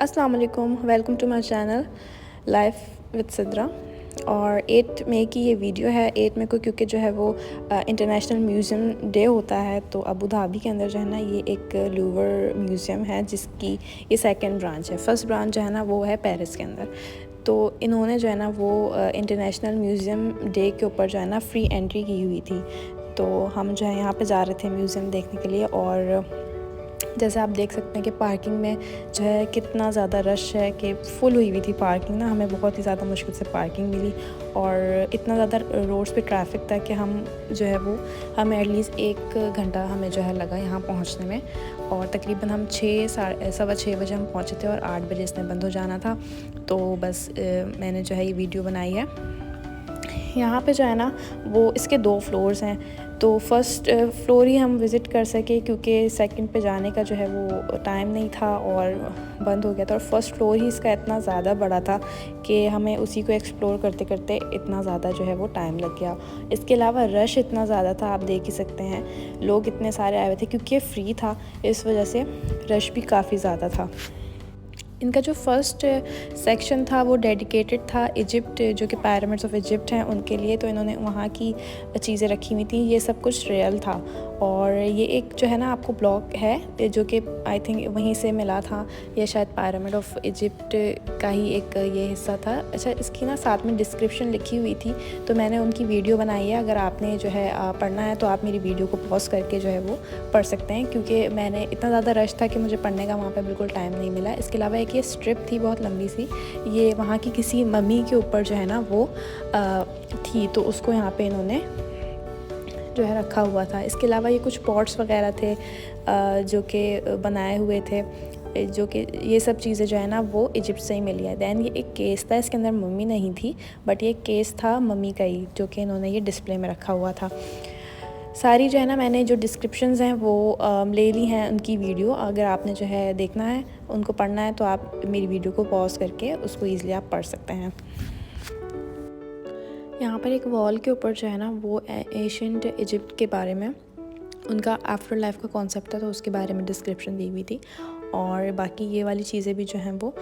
अस्सलाम वालेकुम, welcome to my channel life with Sidra. और 8 मई की ये वीडियो है। 8 मई को क्योंकि जो है वो इंटरनेशनल म्यूज़ियम डे होता है, तो अबू धाबी के अंदर जो है ना ये एक लूवर म्यूज़ियम है जिसकी ये सेकंड ब्रांच है। फर्स्ट ब्रांच जो है ना वो है पेरिस के अंदर। तो इन्होंने जो है ना वो इंटरनेशनल म्यूज़ियम डे के ऊपर जो है ना फ्री एंट्री की हुई थी। तो हम जो है यहाँ पे जा रहे थे म्यूज़ियम देखने के लिए। और जैसे आप देख सकते हैं कि पार्किंग में जो है कितना ज़्यादा रश है कि फुल हुई थी पार्किंग ना। हमें बहुत ही ज़्यादा मुश्किल से पार्किंग मिली और इतना ज़्यादा रोड्स पे ट्रैफिक था कि हम जो है वो हमें एटलीस्ट 1 घंटा हमें जो है लगा यहाँ पहुँचने में। और तकरीबन हम 6-6:15 बजे हम पहुँचे थे और 8 बजे इसने बंद हो जाना था। तो बस मैंने जो है ये वीडियो बनाई है। यहाँ पे जो है ना वो इसके 2 फ्लोर्स हैं। तो फर्स्ट फ्लोर ही हम विज़िट कर सके क्योंकि सेकंड पे जाने का जो है वो टाइम नहीं था और बंद हो गया था। और फर्स्ट फ्लोर ही इसका इतना ज़्यादा बड़ा था कि हमें उसी को एक्सप्लोर करते करते इतना ज़्यादा जो है वो टाइम लग गया। इसके अलावा रश इतना ज़्यादा था, आप देख ही सकते हैं, लोग इतने सारे आए हुए थे क्योंकि ये फ्री था, इस वजह से रश भी काफ़ी ज़्यादा था। इनका जो फर्स्ट सेक्शन था वो डेडिकेटेड था इजिप्ट, जो कि पिरामिड्स ऑफ इजिप्ट हैं उनके लिए। तो इन्होंने वहाँ की चीज़ें रखी हुई थी, ये सब कुछ रियल था। और ये एक जो है ना आपको ब्लॉक है जो कि आई थिंक वहीं से मिला था, ये शायद पिरामिड ऑफ इजिप्ट का ही एक ये हिस्सा था। अच्छा, इसकी ना साथ में डिस्क्रिप्शन लिखी हुई थी, तो मैंने उनकी वीडियो बनाई है। अगर आपने जो है पढ़ना है तो आप मेरी वीडियो को पॉज करके जो है वो पढ़ सकते हैं, क्योंकि मैंने इतना ज़्यादा रश था कि मुझे पढ़ने का वहाँ पर बिल्कुल टाइम नहीं मिला। इसके अलावा एक ये स्ट्रिप थी बहुत लंबी सी, ये वहाँ की किसी मम्मी के ऊपर जो है ना वो थी, तो उसको यहाँ पे इन्होंने जो है रखा हुआ था। इसके अलावा ये कुछ पॉट्स वगैरह थे जो कि बनाए हुए थे, जो कि ये सब चीज़ें जो है ना वो इजिप्ट से ही मिली है। दैन ये एक केस था, इसके अंदर मम्मी नहीं थी, बट ये केस था मम्मी का ही, जो कि इन्होंने ये डिस्प्ले में रखा हुआ था। सारी जो है ना मैंने जो डिस्क्रिप्शंस हैं वो ले ली हैं उनकी वीडियो। अगर आपने जो है देखना है, उनको पढ़ना है, तो आप मेरी वीडियो को पॉज करके उसको ईज़िली आप पढ़ सकते हैं। यहाँ पर एक वॉल के ऊपर जो है ना वो एशियंट इजिप्ट के बारे में, उनका आफ्टर लाइफ का कॉन्सेप्ट था, तो उसके बारे में डिस्क्रिप्शन दी हुई थी। और बाकी ये वाली चीज़ें भी जो हैं वो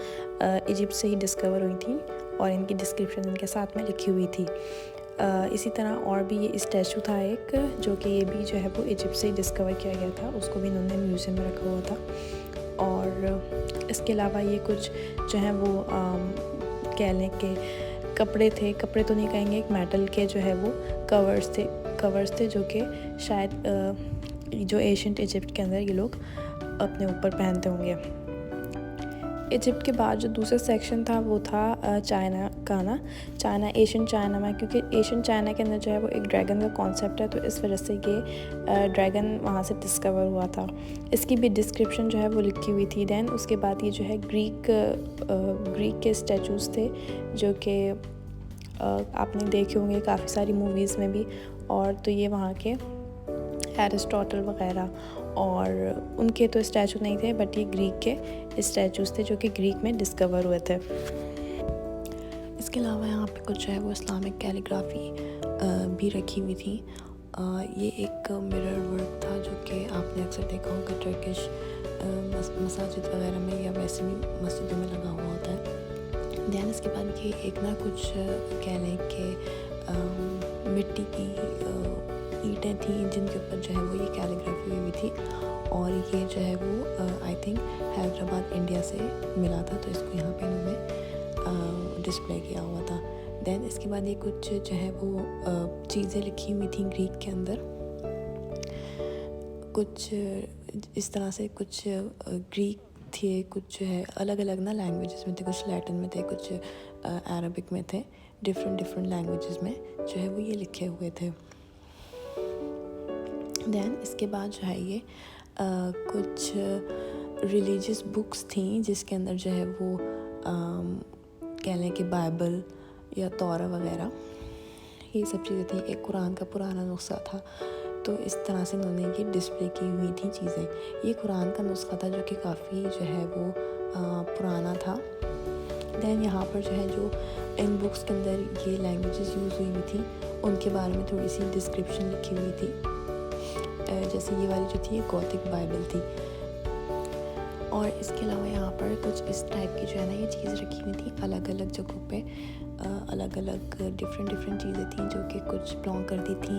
इजिप्ट से ही डिस्कवर हुई थी और इनकी डिस्क्रिप्शन इनके साथ में लिखी हुई थी। इसी तरह और भी ये स्टैचू था एक, जो कि ये भी जो है वो इजिप्ट से ही डिस्कवर किया गया था, उसको भी इन्होंने म्यूज़ियम में रखा हुआ था। और इसके अलावा ये कुछ जो है वो कह लें कि कपड़े थे, कपड़े तो नहीं कहेंगे, एक मेटल के जो है वो कवर्स थे जो कि शायद जो एशियंट इजिप्ट के अंदर ये लोग अपने ऊपर पहनते होंगे। इजिप्ट के बाद जो दूसरा सेक्शन था वो था चाइना का ना, एशियन चाइना में, क्योंकि एशियन चाइना के अंदर जो है वो एक ड्रैगन का कॉन्सेप्ट है, तो इस वजह से ये ड्रैगन वहाँ से डिस्कवर हुआ था। इसकी भी डिस्क्रिप्शन जो है वो लिखी हुई थी। दैन उसके बाद ये जो है ग्रीक के स्टैचूज़ थे, जो कि आपने देखे होंगे काफ़ी सारी मूवीज़ में भी। और तो ये वहाँ के एरिस्टोटल वगैरह, और उनके तो स्टैचू नहीं थे, बट ये ग्रीक के स्टैचूज़ थे जो कि ग्रीक में डिस्कवर हुए थे। इसके अलावा यहाँ पे कुछ है वो इस्लामिक कैलीग्राफी भी रखी हुई थी। ये एक मिरर वर्क था जो कि आपने अक्सर देखा होगा टर्किश मसाजिद वगैरह में या वैसे भी मस्जिदों में लगा हुआ होता है। ध्यान इसके बाद ये एक ना कुछ कह लें कि मिट्टी की ईंटें थी जिनके ऊपर जो है वो ये कैलीग्राफी हुई थी। और ये जो है वो आई थिंक हैदराबाद इंडिया से मिला था, तो इसको यहाँ पे इन्होंने डिस्प्ले किया हुआ था। दैन इसके बाद ये कुछ जो है वो चीज़ें लिखी हुई थी ग्रीक के अंदर, कुछ इस तरह से, कुछ ग्रीक थे, कुछ जो है अलग अलग ना लैंग्वेजेस में थे, कुछ लैटिन में थे, कुछ अरबिक में थे, डिफरेंट लैंग्वेजेस में जो है वो ये लिखे हुए थे। दैन इसके बाद जो है ये कुछ रिलीजियस बुक्स थी जिसके अंदर जो है वो कह लें कि बाइबल या तौरा वगैरह ये सब चीज़ें थी। एक कुरान का पुराना नुस्खा था, तो इस तरह से उन्होंने ये डिस्प्ले की हुई थी चीज़ें। ये कुरान का नुस्खा था जो कि काफ़ी जो है वो पुराना था। दैन यहाँ पर जो है जो इन बुक्स के अंदर ये लैंग्वेजेस यूज़ हुई थी उनके बारे में थोड़ी सी डिस्क्रिप्शन लिखी हुई थी। जैसे ये वाली जो थी ये गॉथिक बाइबल थी। और इसके अलावा यहाँ पर कुछ इस टाइप की जो है ना ये चीज़ रखी हुई थी अलग अलग जगहों पे। अलग अलग डिफरेंट चीज़ें थी जो कि कुछ बिलोंग करती थी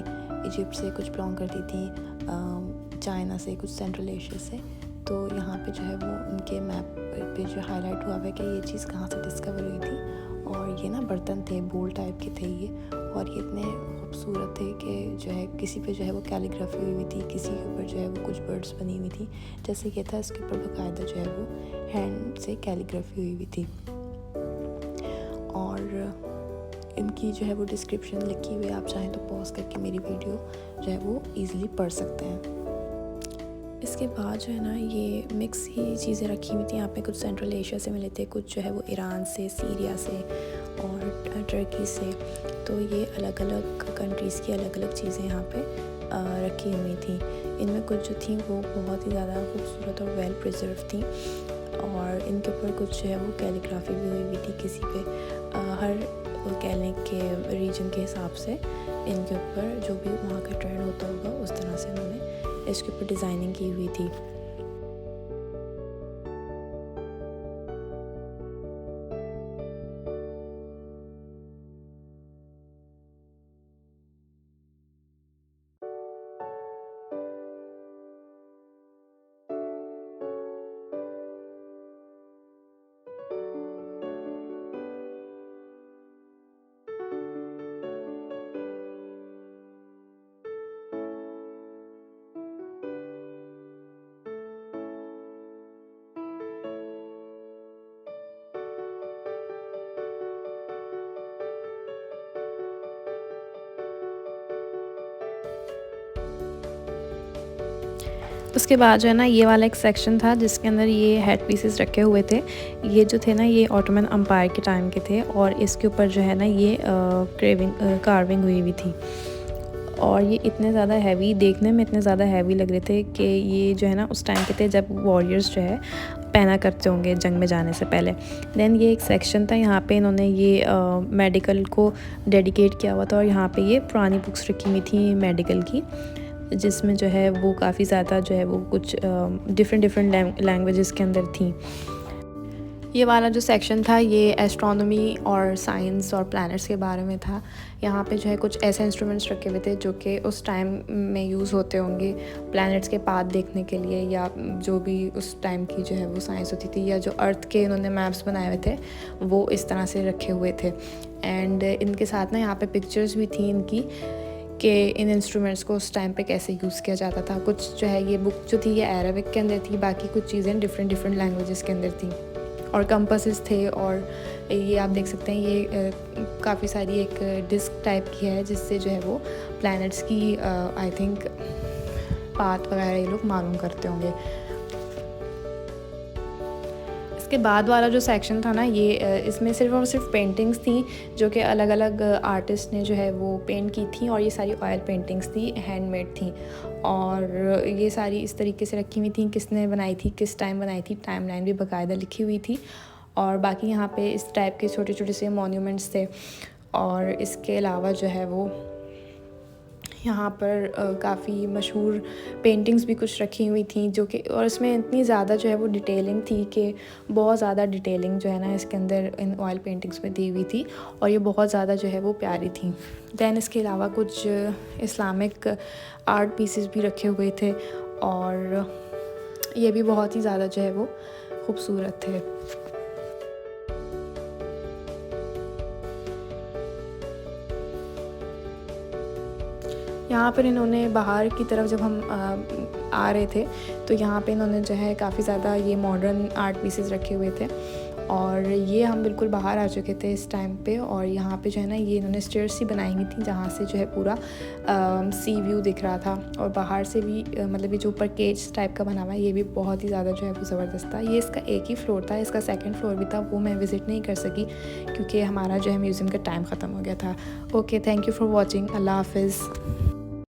इजिप्ट से, कुछ बिलोंग करती थी चाइना से, कुछ सेंट्रल एशिया से। तो यहाँ पे जो है वो उनके मैप पे जो हाईलाइट हुआ है कि ये चीज़ कहाँ से डिस्कवर हुई थी। और ये ना बर्तन थे, बोल टाइप के थे ये, और ये इतने खूबसूरत थे कि जो है किसी पे जो है वो कैलीग्राफी हुई हुई थी, किसी के ऊपर जो है वो कुछ बर्ड्स बनी हुई थी। जैसे ये था इसके ऊपर बाकायदा जो है वो हैंड से कैलीग्राफी हुई हुई थी। और इनकी जो है वो डिस्क्रिप्शन लिखी हुई है, आप चाहें तो पॉज करके मेरी वीडियो जो है वो ईज़िली पढ़ सकते हैं। इसके बाद जो है ना ये मिक्स ही चीज़ें रखी हुई थी। यहाँ पे कुछ सेंट्रल एशिया से मिले थे, कुछ जो है वो ईरान से, सीरिया से और टर्की से। तो ये अलग अलग कंट्रीज़ की अलग अलग चीज़ें यहाँ पे रखी हुई थी। इनमें कुछ जो थी वो बहुत ही ज़्यादा खूबसूरत और वेल प्रिजर्व थी, और इनके ऊपर कुछ जो है वो कैलीग्राफी भी हुई हुई थी किसी पे। हर कहने के रीजन के हिसाब से इनके ऊपर जो भी वहाँ का ट्रेंड होता होगा उस तरह से उन्होंने इसके ऊपर डिज़ाइनिंग की हुई थी। उसके बाद जो है ना ये वाला एक सेक्शन था जिसके अंदर ये हेड पीसेस रखे हुए थे। ये जो थे ना ये ऑटोमन एम्पायर के टाइम के थे, और इसके ऊपर जो है ना ये कार्विंग हुई हुई थी। और ये इतने ज़्यादा हैवी, देखने में इतने ज़्यादा हैवी लग रहे थे कि ये जो है ना उस टाइम के थे जब वॉरियर्स जो है पहना करते होंगे जंग में जाने से पहले। देन ये एक सेक्शन था, यहाँ पे इन्होंने ये मेडिकल को डेडिकेट किया हुआ था, और यहाँ पे ये पुरानी बुक्स रखी हुई थी मेडिकल की, जिसमें जो है वो काफ़ी ज़्यादा जो है वो कुछ डिफरेंट लैंग्वेजेस के अंदर थी। ये वाला जो सेक्शन था ये एस्ट्रोनॉमी और साइंस और प्लैनेट्स के बारे में था। यहाँ पे जो है कुछ ऐसे इंस्ट्रूमेंट्स रखे हुए थे जो कि उस टाइम में यूज़ होते होंगे प्लैनेट्स के पाथ देखने के लिए, या जो भी उस टाइम की जो है वो साइंस होती थी, या जो अर्थ के इन्होंने मैप्स बनाए हुए थे वो इस तरह से रखे हुए थे। एंड इनके साथ ना यहाँ पे पिक्चर्स भी थी इनकी कि इन इंस्ट्रूमेंट्स को उस टाइम पे कैसे यूज़ किया जाता था। कुछ जो है ये बुक जो थी ये अरबिक के अंदर थी, बाकी कुछ चीज़ें डिफरेंट लैंग्वेजेस के अंदर थी, और कंपासेस थे। और ये आप देख सकते हैं ये काफ़ी सारी एक डिस्क टाइप की है जिससे जो है वो प्लैनेट्स की आई थिंक पाथ वगैरह ये लोग मालूम करते होंगे। इसके बाद वाला जो सेक्शन था ना ये इसमें सिर्फ और सिर्फ पेंटिंग्स थी जो कि अलग अलग आर्टिस्ट ने जो है वो पेंट की थी, और ये सारी ऑयल पेंटिंग्स थी, हैंडमेड थी, और ये सारी इस तरीके से रखी हुई थी, किसने बनाई थी, किस टाइम बनाई थी, टाइमलाइन भी बाकायदा लिखी हुई थी। और बाकी यहाँ पे इस टाइप के छोटे छोटे से मॉन्यूमेंट्स थे। और इसके अलावा जो है वो यहाँ पर काफ़ी मशहूर पेंटिंग्स भी कुछ रखी हुई थी जो कि, और इसमें इतनी ज़्यादा जो है वो डिटेलिंग थी कि बहुत ज़्यादा डिटेलिंग जो है ना इसके अंदर इन ऑयल पेंटिंग्स में दी हुई थी, और ये बहुत ज़्यादा जो है वो प्यारी थी। दैन इसके अलावा कुछ इस्लामिक आर्ट पीसेस भी रखे हुए थे, और ये भी बहुत ही ज़्यादा जो है वो खूबसूरत थे। यहाँ पर इन्होंने बाहर की तरफ जब हम आ रहे थे तो यहाँ पे इन्होंने जो है काफ़ी ज़्यादा ये मॉडर्न आर्ट पीसेस रखे हुए थे, और ये हम बिल्कुल बाहर आ चुके थे इस टाइम पे। और यहाँ पे जो है ना ये इन्होंने स्टेयर्स सी बनाई हुई थी जहाँ से जो है पूरा सी व्यू दिख रहा था, और बाहर से भी मतलब ये जो ऊपर केज टाइप का बना हुआ है ये भी बहुत ही ज़्यादा जो है वो ज़बरदस्त था। ये इसका एक ही फ्लोर था, इसका सेकंड फ्लोर भी था, वो मैं विज़िट नहीं कर सकी क्योंकि हमारा जो है म्यूज़ियम का टाइम ख़त्म हो गया था। Okay, thank you for watching. अल्लाह हाफिज़।